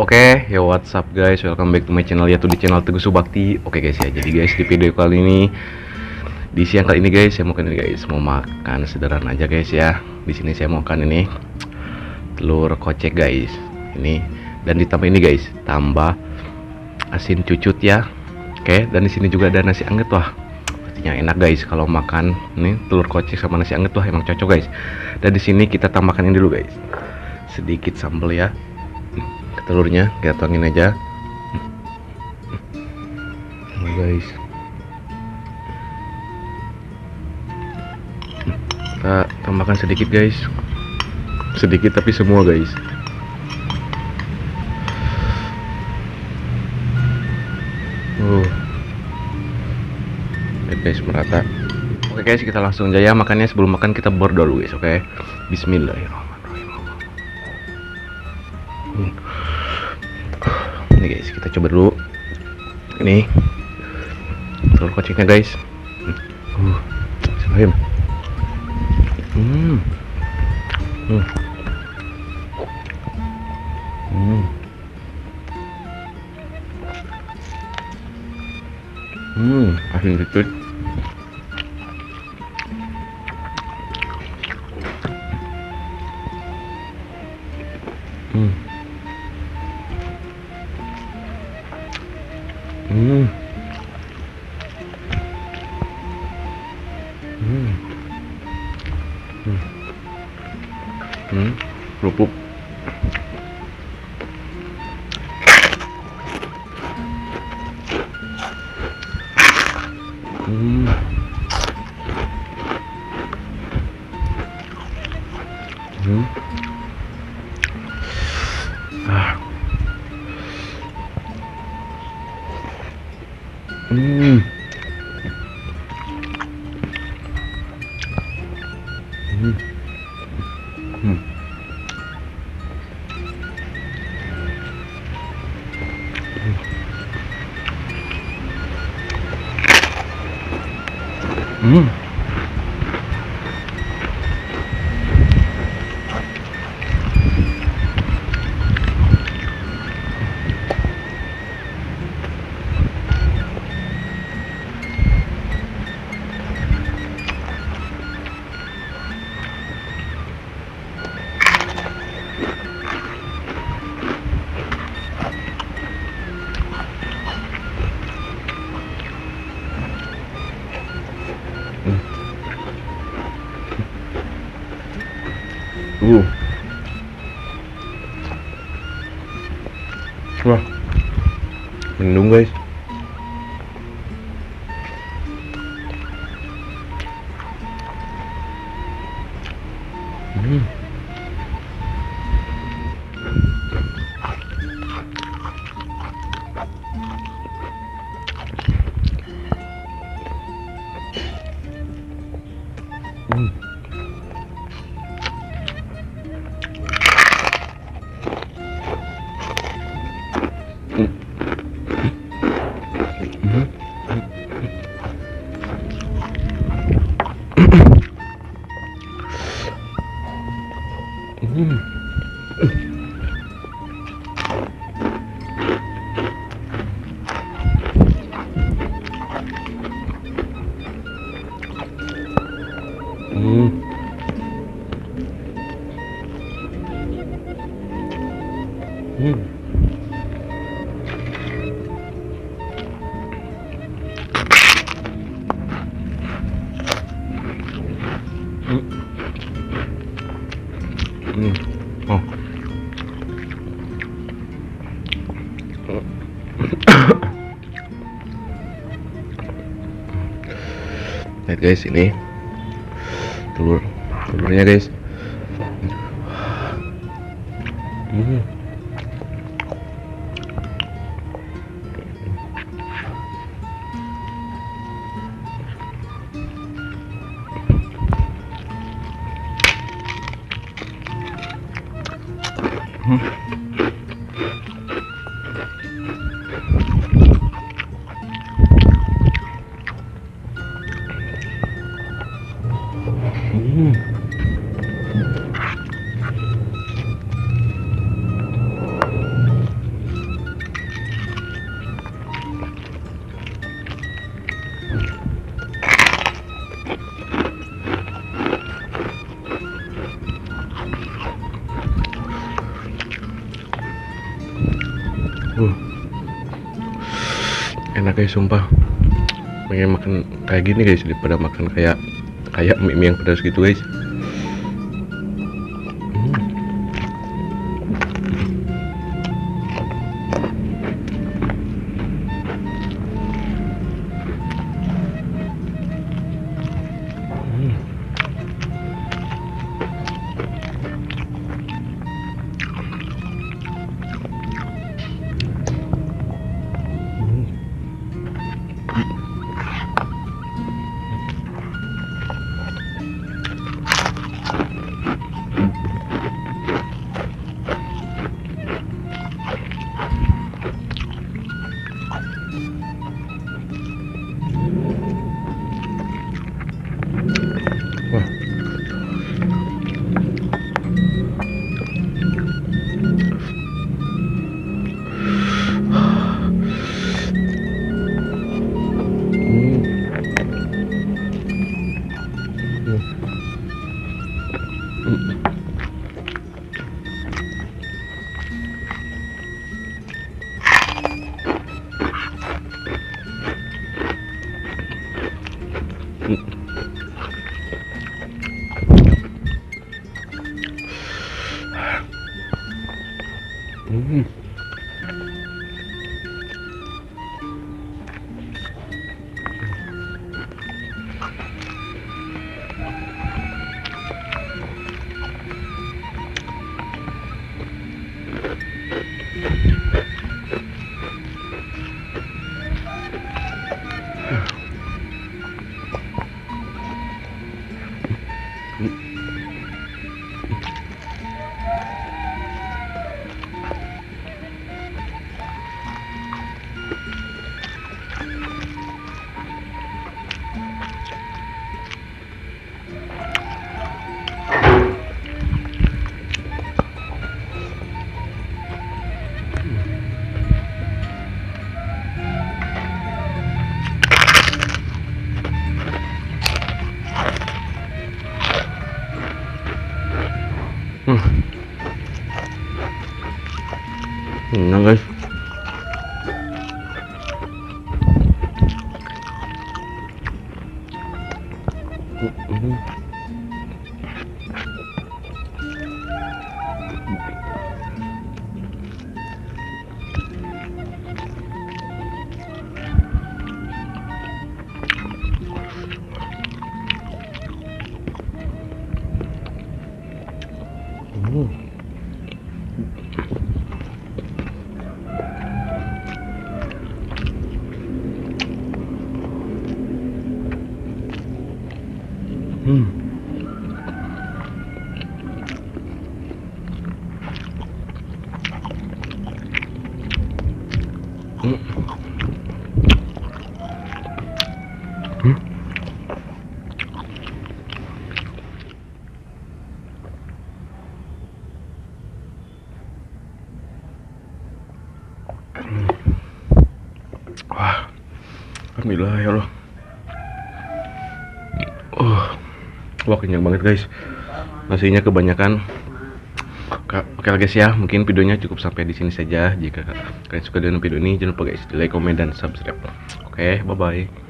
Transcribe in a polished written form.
Oke, ya what's up guys, welcome back to my channel, yaitu di channel Teguh Subakti. Oke guys ya, jadi guys di video kali ini, di siang kali ini guys, saya mau makan ini guys, mau makan sederhana aja guys ya. Di sini saya mau makan ini telur kocek guys, ini dan ditambah ini guys, tambah asin cucut ya. Oke, dan di sini juga ada nasi anget, wah pastinya enak guys kalau makan ini telur kocek sama nasi anget, wah emang cocok guys. Dan di sini kita tambahkan ini dulu guys, sedikit sambal ya ke telurnya, kita tuangin aja guys. Kita tambahkan sedikit guys, sedikit tapi semua guys. Lihat guys, merata. Oke guys, kita langsung aja ya makannya. Sebelum makan kita berdoa dulu guys. Oke, bismillahirrahmanirrahim. Ini guys, kita coba dulu ini telur koceknya guys. Bismillahirrahmanirrahim. Asin cucut. Kerupuk. Wah, mendung guys. Lihat guys, ini telurnya guys. Uh, enak guys, sumpah. Pengen makan kayak gini guys daripada makan kayak mie yang pedas gitu guys. Wah. Nah guys, wah, alhamdulillah ya Allah. Wah, kenyang banget guys. Nasinya kebanyakan. Oke lah guys ya, mungkin videonya cukup sampai di sini saja. Jika kalian suka dengan video ini, jangan lupa guys di like, komen, dan subscribe. Oke, bye bye.